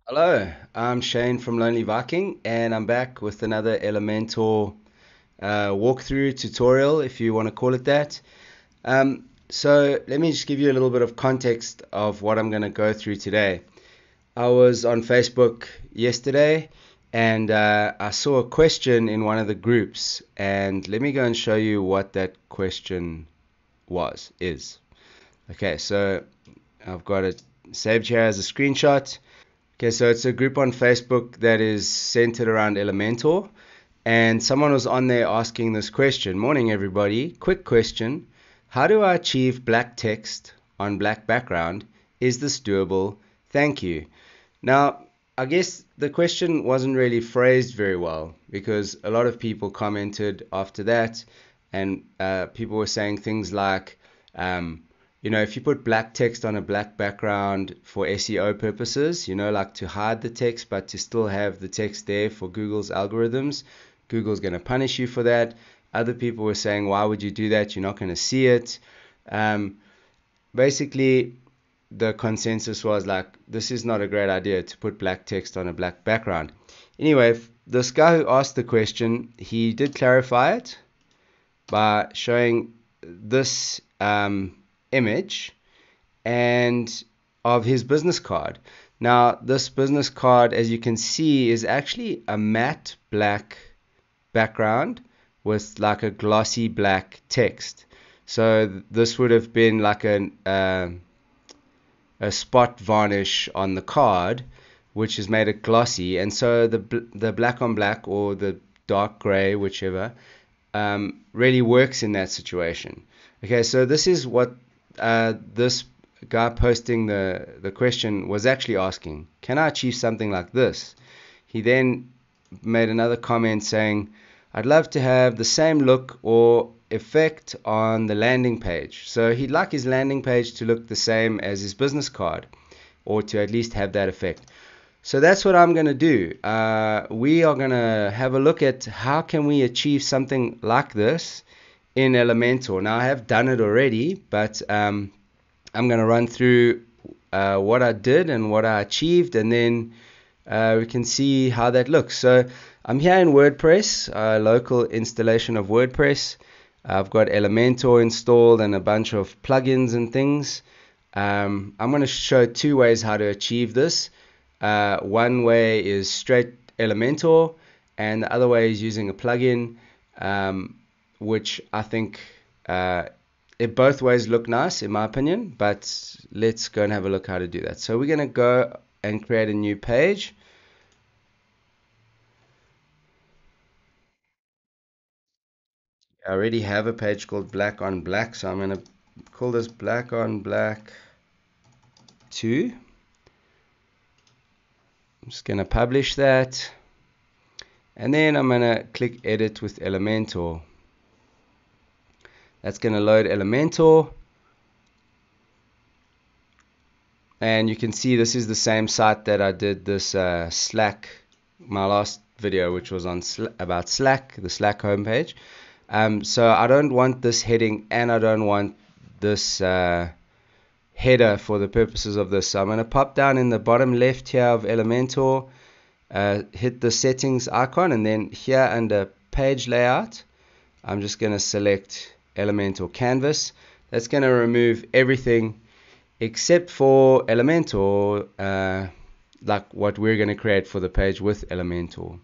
Hello, I'm Shane from Lonely Viking, and I'm back with another Elementor walkthrough tutorial, if you want to call it that. So let me just give you a little bit of context of what I'm going to go through today. I was on Facebook yesterday, and I saw a question in one of the groups, and let me go and show you what that question is. Okay, so I've got it saved here as a screenshot. Okay, so it's a group on Facebook that is centered around Elementor, and someone was on there asking this question. Morning, everybody. Quick question. How do I achieve black text on black background? Is this doable? Thank you. Now, I guess the question wasn't really phrased very well because a lot of people commented after that, and people were saying things like, um, if you put black text on a black background for SEO purposes, like to hide the text but to still have the text there for Google's algorithms, Google's going to punish you for that. Other people were saying, why would you do that? You're not going to see it. Um, Basically, the consensus was like, this is not a great idea to put black text on a black background. Anyway, this guy who asked the question, he did clarify it by showing this image and of his business card. Now, this business card, as you can see, is actually a matte black background with like a glossy black text. So this would have been like a spot varnish on the card, which has made it glossy. And so the black on black or the dark gray, whichever, really works in that situation. Okay, so this is what this guy posting the question was actually asking. Can I achieve something like this? He then made another comment saying, I'd love to have the same look or effect on the landing page. So he'd like his landing page to look the same as his business card, or to at least have that effect. So that's what I'm going to do. We are going to have a look at how can we achieve something like this in Elementor. Now I have done it already, but I'm going to run through what I did and what I achieved, and then we can see how that looks. So I'm here in WordPress, local installation of WordPress. I've got Elementor installed and a bunch of plugins and things. I'm going to show two ways how to achieve this. One way is straight Elementor, and the other way is using a plugin, which I think both ways look nice in my opinion, but let's go and have a look how to do that. So we're going to go and create a new page. I already have a page called Black on Black, so I'm going to call this Black on Black 2. I'm just going to publish that, and then I'm going to click Edit with Elementor. That's going to load Elementor, and you can see this is the same site that I did this Slack, my last video, which was on about Slack, the Slack homepage. So I don't want this heading, and I don't want this header for the purposes of this. So I'm going to pop down in the bottom left here of Elementor, hit the settings icon, and then here under page layout, I'm just going to select Elementor canvas. That's going to remove everything except for Elementor, like what we're going to create for the page with Elementor.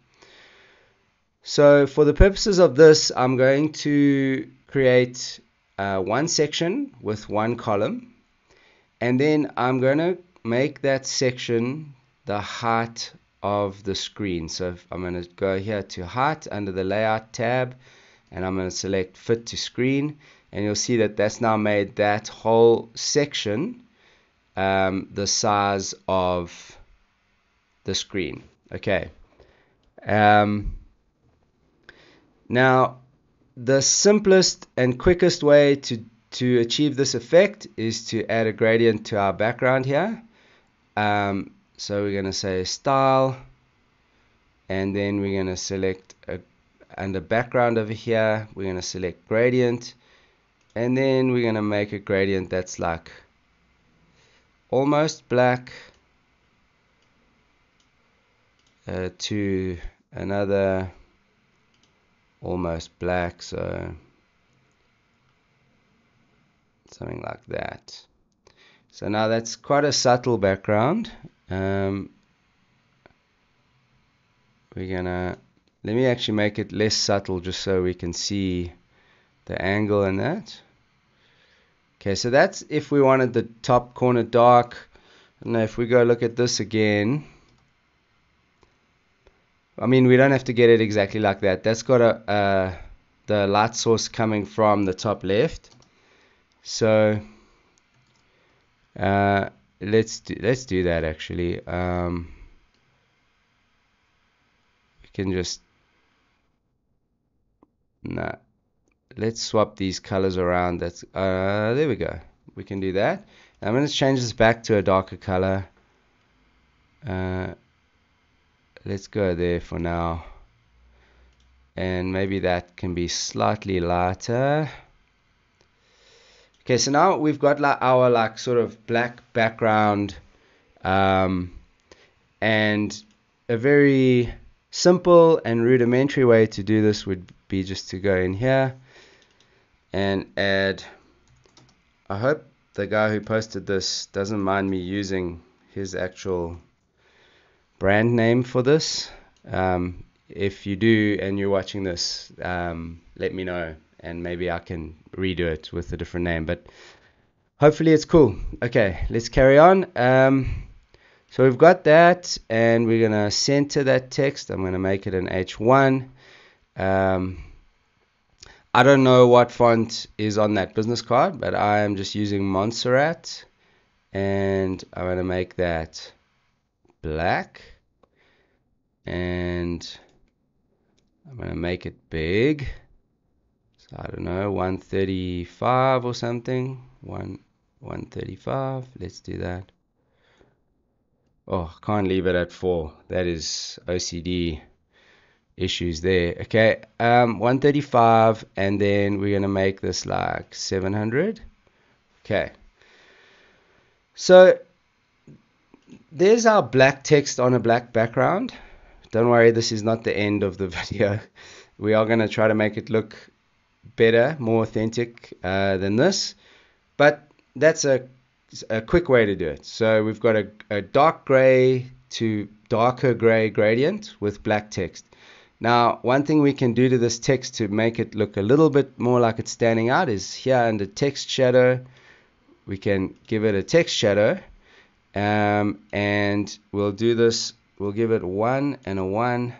So for the purposes of this, I'm going to create one section with one column, and then I'm going to make that section the height of the screen. So I'm going to go here to height under the layout tab, and I'm going to select fit to screen, and you'll see that that's now made that whole section the size of the screen. Okay. Now, the simplest and quickest way to achieve this effect is to add a gradient to our background here. So we're going to say style, and then we're going to select under background over here, we're going to select gradient, and then we're going to make a gradient that's like almost black, to another almost black, so something like that. So now that's quite a subtle background. We're gonna, let me actually make it less subtle just so we can see the angle in that. Okay, so that's if we wanted the top corner dark. And if we go look at this again, I mean, we don't have to get it exactly like that. That's got the light source coming from the top left. So let's do that actually. We can just let's swap these colors around. That's there we go. We can do that. I'm going to change this back to a darker color. Let's go there for now, and maybe that can be slightly lighter. Okay, so now we've got like our like sort of black background, and a very simple and rudimentary way to do this would be just to go in here and add, I hope the guy who posted this doesn't mind me using his actual brand name for this. If you do and you're watching this, let me know and maybe I can redo it with a different name, but hopefully it's cool. Okay, let's carry on. So we've got that, and we're gonna center that text. I'm gonna make it an H1. I don't know what font is on that business card, but I am just using Montserrat, and I'm gonna make that black, and I'm gonna make it big. So I don't know, 135 or something. 135. Let's do that. Oh, can't leave it at 4. That is OCD issues there. Okay, 135, and then we're gonna make this like 700. Okay, so there's our black text on a black background. Don't worry, this is not the end of the video. We are gonna try to make it look better, more authentic than this, but that's a quick way to do it. So we've got a dark gray to darker gray gradient with black text. Now, one thing we can do to this text to make it look a little bit more like it's standing out is here under text shadow, we can give it a text shadow, and we'll do this, we'll give it 1 and a 1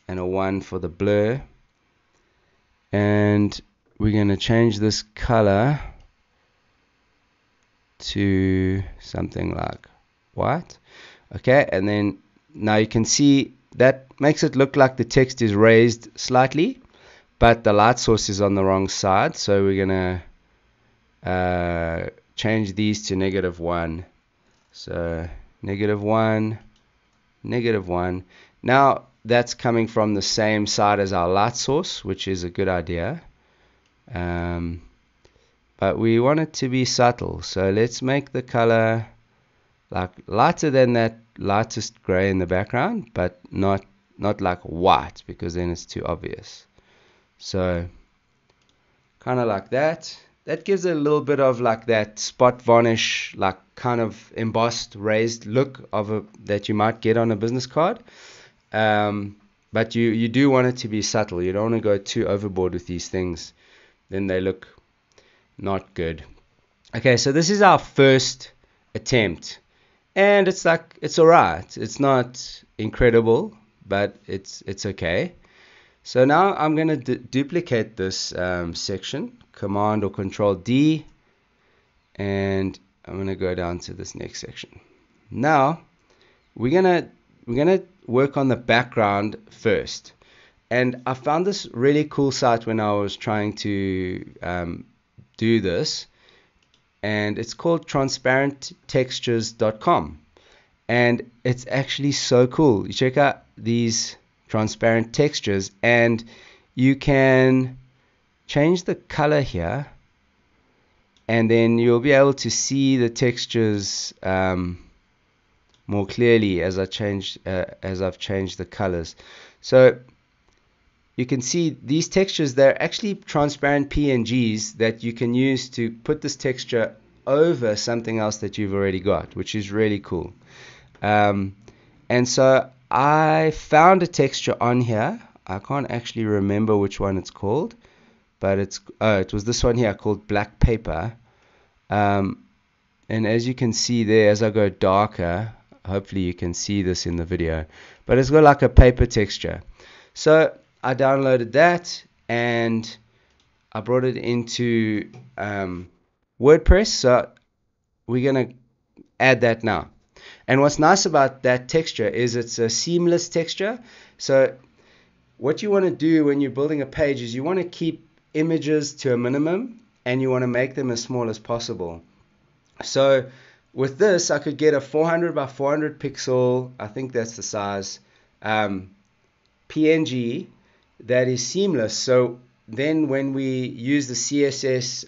and a 1 for the blur, and we're going to change this color to something like white. Okay, and then now you can see that makes it look like the text is raised slightly, but the light source is on the wrong side. So we're gonna change these to -1. So -1, -1. Now that's coming from the same side as our light source, which is a good idea. But we want it to be subtle, so let's make the color like lighter than that lightest gray in the background, but not like white, because then it's too obvious. So kind of like that. That gives it a little bit of like that spot varnish, like kind of embossed, raised look of that you might get on a business card. But you do want it to be subtle. You don't want to go too overboard with these things, then they look not good. Okay, so this is our first attempt, and it's like, it's alright. It's not incredible, but it's okay. So now I'm going to duplicate this section, Command or Control D, and I'm going to go down to this next section. Now we're gonna work on the background first, and I found this really cool site when I was trying to do this, and it's called transparenttextures.com, and it's actually so cool. You check out these transparent textures, and you can change the color here, and then you'll be able to see the textures more clearly as I've changed the colors. So you can see these textures, they're actually transparent PNGs that you can use to put this texture over something else that you've already got, which is really cool. And so I found a texture on here. I can't actually remember which one it's called, but it was this one here called Black Paper. And as you can see there, as I go darker, hopefully you can see this in the video, but it's got like a paper texture. So I downloaded that and I brought it into WordPress. So we're going to add that now. And what's nice about that texture is it's a seamless texture. So what you want to do when you're building a page is you want to keep images to a minimum and you want to make them as small as possible. So with this, I could get a 400 by 400 pixel, I think that's the size, PNG that is seamless. So then when we use the CSS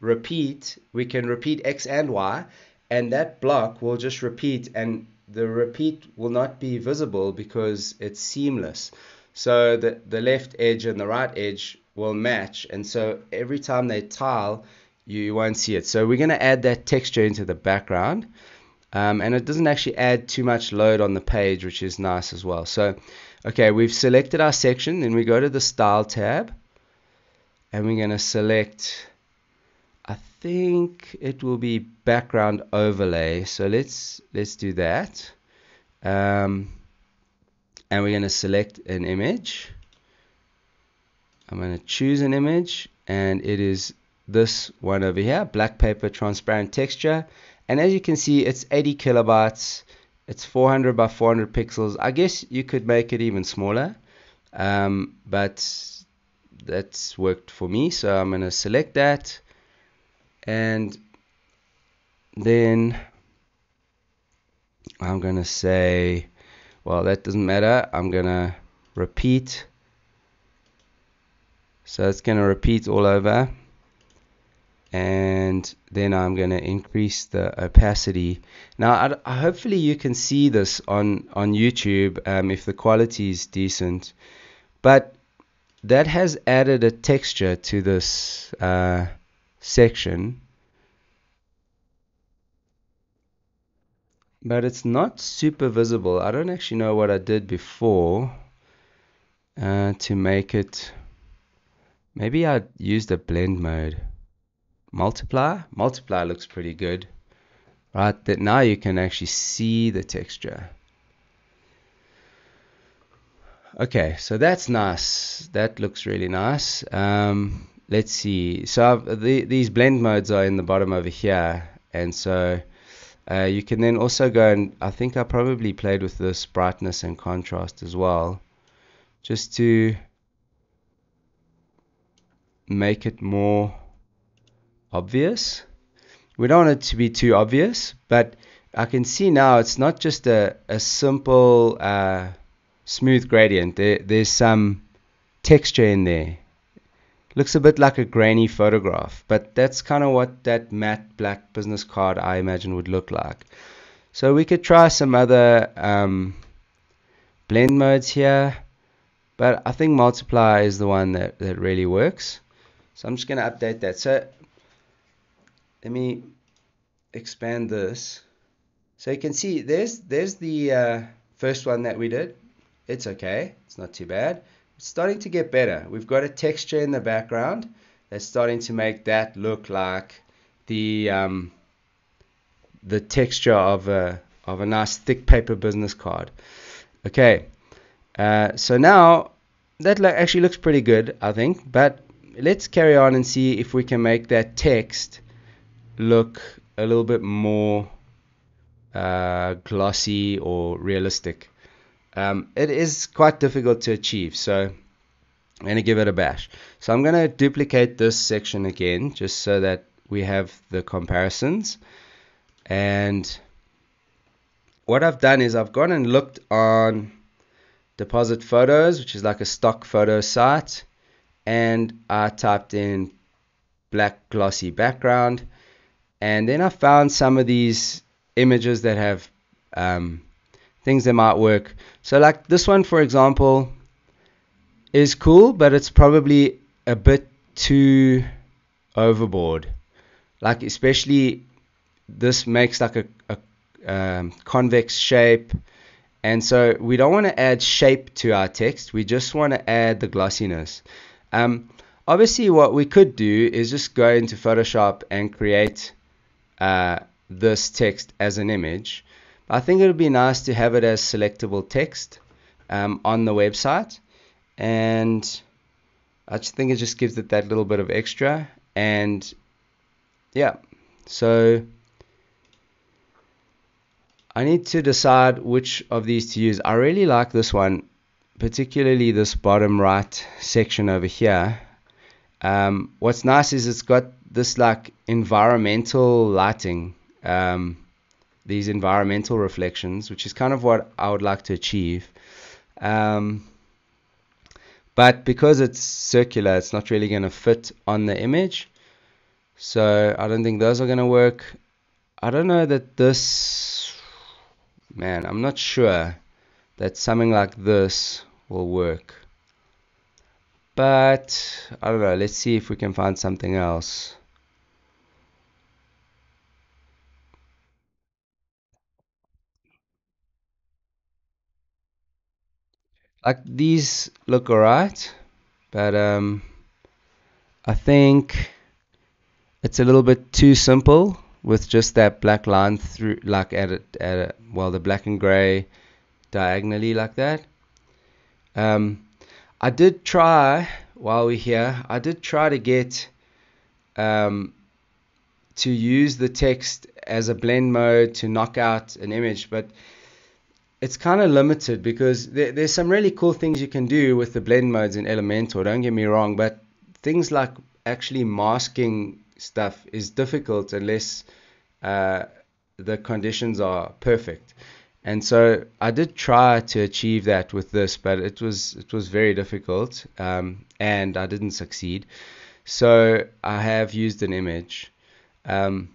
repeat, we can repeat X and Y, and that block will just repeat, and the repeat will not be visible because it's seamless. So the left edge and the right edge will match, and so every time they tile, you won't see it. So we're going to add that texture into the background, and it doesn't actually add too much load on the page, which is nice as well. So okay, we've selected our section, then we go to the Style tab, and we're going to select, I think it will be background overlay. So let's do that. And we're going to select an image. I'm going to choose an image, and it is this one over here, Black Paper Transparent Texture. And as you can see, it's 80 kilobytes. It's 400 by 400 pixels. I guess you could make it even smaller, but that's worked for me. So I'm going to select that, and then I'm going to say, well, that doesn't matter. I'm going to repeat. So it's going to repeat all over. And then I'm going to increase the opacity. Now, hopefully you can see this on YouTube if the quality is decent. But that has added a texture to this section. But it's not super visible. I don't actually know what I did before to make it. Maybe I used a blend mode. Multiply looks pretty good, right? That now you can actually see the texture. Okay, so that's nice. That looks really nice. Let's see. So these blend modes are in the bottom over here, and so you can then also go, and I think I probably played with this brightness and contrast as well, just to make it more obvious. We don't want it to be too obvious, but I can see now it's not just a simple smooth gradient. There's some texture in there. Looks a bit like a grainy photograph, but that's kind of what that matte black business card I imagine would look like. So we could try some other blend modes here, but I think multiply is the one that really works. So I'm just going to update that. So let me expand this. So you can see there's the first one that we did. It's okay. It's not too bad. It's starting to get better. We've got a texture in the background that's starting to make that look like the texture of a nice thick paper business card. Okay. So now that actually looks pretty good, I think. But let's carry on and see if we can make that text look a little bit more glossy or realistic. It is quite difficult to achieve, so I'm going to give it a bash. So I'm going to duplicate this section again, just so that we have the comparisons. And what I've done is I've gone and looked on Deposit Photos, which is like a stock photo site, and I typed in black glossy background, and then I found some of these images that have things that might work. So like this one, for example, is cool, but it's probably a bit too overboard. Like especially this makes like a convex shape, and so we don't want to add shape to our text. We just want to add the glossiness. Obviously, what we could do is just go into Photoshop and create this text as an image. I think it would be nice to have it as selectable text on the website, and I just think it just gives it that little bit of extra. And yeah, so I need to decide which of these to use. I really like this one, particularly this bottom right section over here. What's nice is it's got this like environmental lighting, these environmental reflections, which is kind of what I would like to achieve. But because it's circular, it's not really going to fit on the image. So I don't think those are going to work. I don't know that this, man, I'm not sure that something like this will work. But I don't know, let's see if we can find something else. Like these look alright, but I think it's a little bit too simple with just that black line through, like well, the black and gray diagonally like that. I did try, while we're here, I did try to get to use the text as a blend mode to knock out an image, but it's kind of limited because there's some really cool things you can do with the blend modes in Elementor, don't get me wrong, but things like actually masking stuff is difficult unless the conditions are perfect. And so I did try to achieve that with this, but it was very difficult, and I didn't succeed. So I have used an image. Now,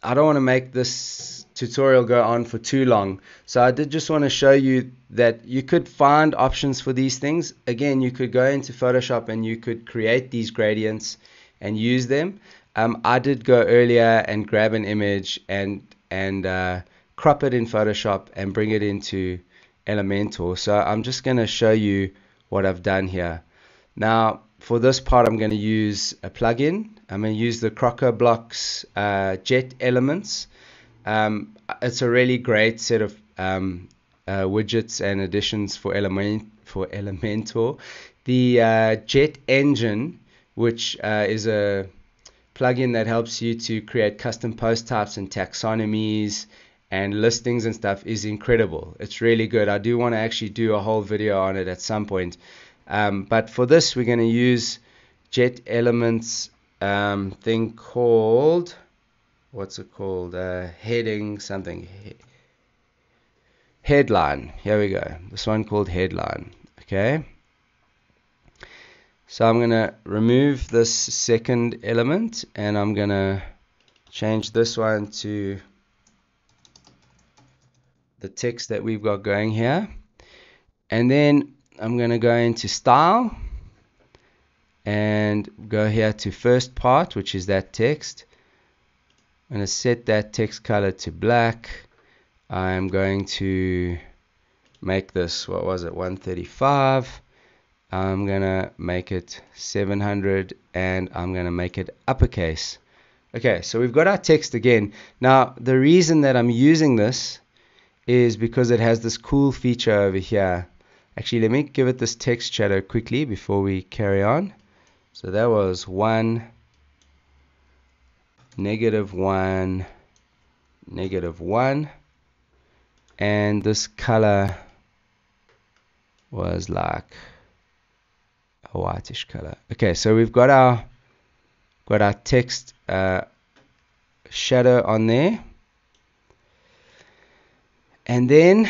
I don't want to make this tutorial go on for too long, so I did just want to show you that you could find options for these things. Again, you could go into Photoshop and you could create these gradients and use them. I did go earlier and grab an image and crop it in Photoshop and bring it into Elementor. So I'm just going to show you what I've done here. Now, for this part, I'm going to use a plugin. I'm going to use the Crockoblocks Jet Elements. It's a really great set of widgets and additions for Elementor. The Jet Engine, which is a plugin that helps you to create custom post types and taxonomies and listings and stuff, is incredible. It's really good. I do want to actually do a whole video on it at some point. But for this, we're going to use Jet Elements thing called, what's it called? Heading something. Headline. Here we go. This one called Headline. Okay. So I'm going to remove this second element and I'm going to change this one to the text that we've got going here. And then I'm going to go into Style and go here to first part, which is that text. I'm going to set that text color to black. I'm going to make this, what was it, 135. I'm going to make it 700 and I'm going to make it uppercase. Okay, so we've got our text again. Now, the reason that I'm using this is because it has this cool feature over here. Actually, let me give it this text shadow quickly before we carry on. So that was 1, -1, -1. And this color was like a whitish color. Okay, so we've got our text shadow on there. And then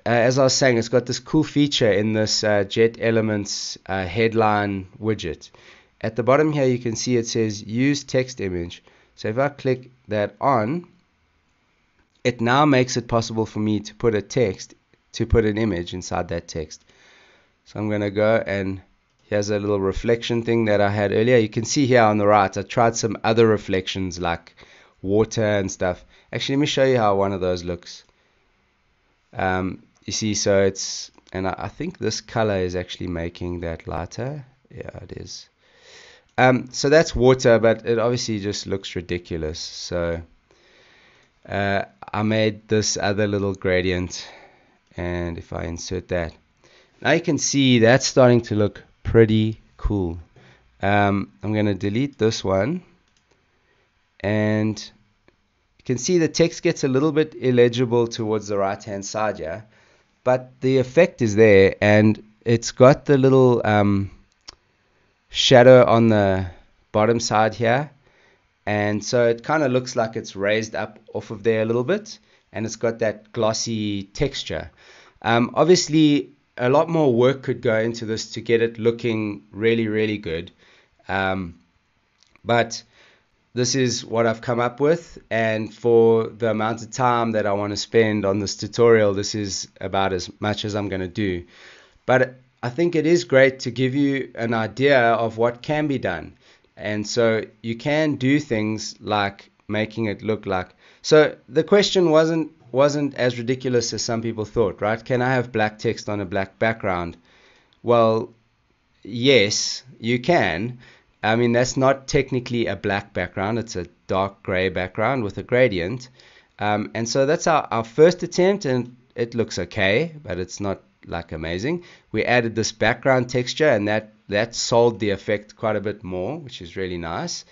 as I was saying, it's got this cool feature in this Jet Elements headline widget. At the bottom here, you can see it says use text image. So if I click that on, it now makes it possible for me to put an image inside that text. So I'm going to go, and here's a little reflection thing that I had earlier. You can see here on the right, I tried some other reflections like water and stuff. Actually, let me show you how one of those looks. You see, so it's, and I think this color is actually making that lighter. Yeah, it is. So that's water, but it obviously just looks ridiculous. So I made this other little gradient, and if I insert that, now you can see that's starting to look pretty cool. I'm going to delete this one, and you can see the text gets a little bit illegible towards the right hand side here, but the effect is there, and it's got the little shadow on the bottom side here, and so it kind of looks like it's raised up off of there a little bit, and it's got that glossy texture. Obviously a lot more work could go into this to get it looking really, really good, but this is what I've come up with, and for the amount of time that I want to spend on this tutorial, this is about as much as I'm going to do. But I think it is great to give you an idea of what can be done, and so you can do things like making it look like, so the question wasn't as ridiculous as some people thought, right? Can I have black text on a black background? Well, yes, you can. I mean, that's not technically a black background, it's a dark gray background with a gradient, and so that's our first attempt, and it looks okay, but it's not like amazing. We added this background texture, and that sold the effect quite a bit more, which is really nice.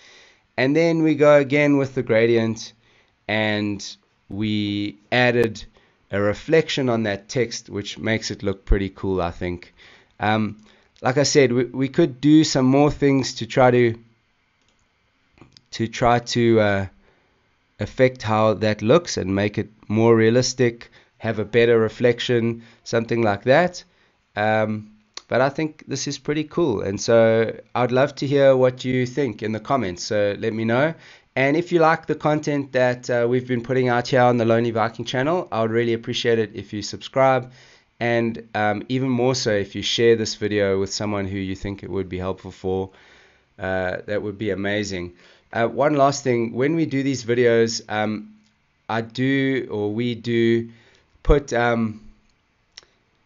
And then we go again with the gradient, and we added a reflection on that text, which makes it look pretty cool, I think. Like I said, we could do some more things to try to affect how that looks and make it more realistic, have a better reflection, something like that. But I think this is pretty cool, and so I'd love to hear what you think in the comments, so let me know. And if you like the content that we've been putting out here on the Lonely Viking channel, I would really appreciate it if you subscribe, and even more so if you share this video with someone who you think it would be helpful for. That would be amazing. One last thing, when we do these videos, we do put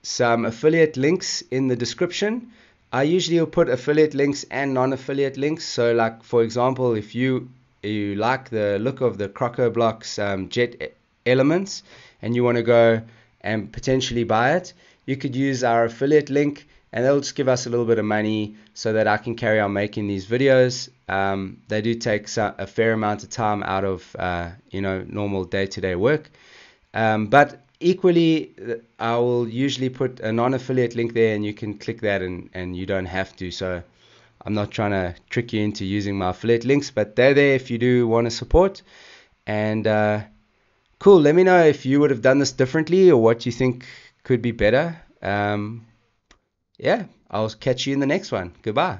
some affiliate links in the description. I usually will put affiliate links and non-affiliate links. So like, for example, if you like the look of the Crockoblocks Jet Elements and you want to go and potentially buy it, you could use our affiliate link, and they'll just give us a little bit of money so that I can carry on making these videos. They do take a fair amount of time out of normal day-to-day work, but equally I will usually put a non-affiliate link there, and you can click that, and you don't have to. So I'm not trying to trick you into using my affiliate links, but they're there if you do want to support. And cool, let me know if you would have done this differently or what you think could be better. Yeah, I'll catch you in the next one. Goodbye.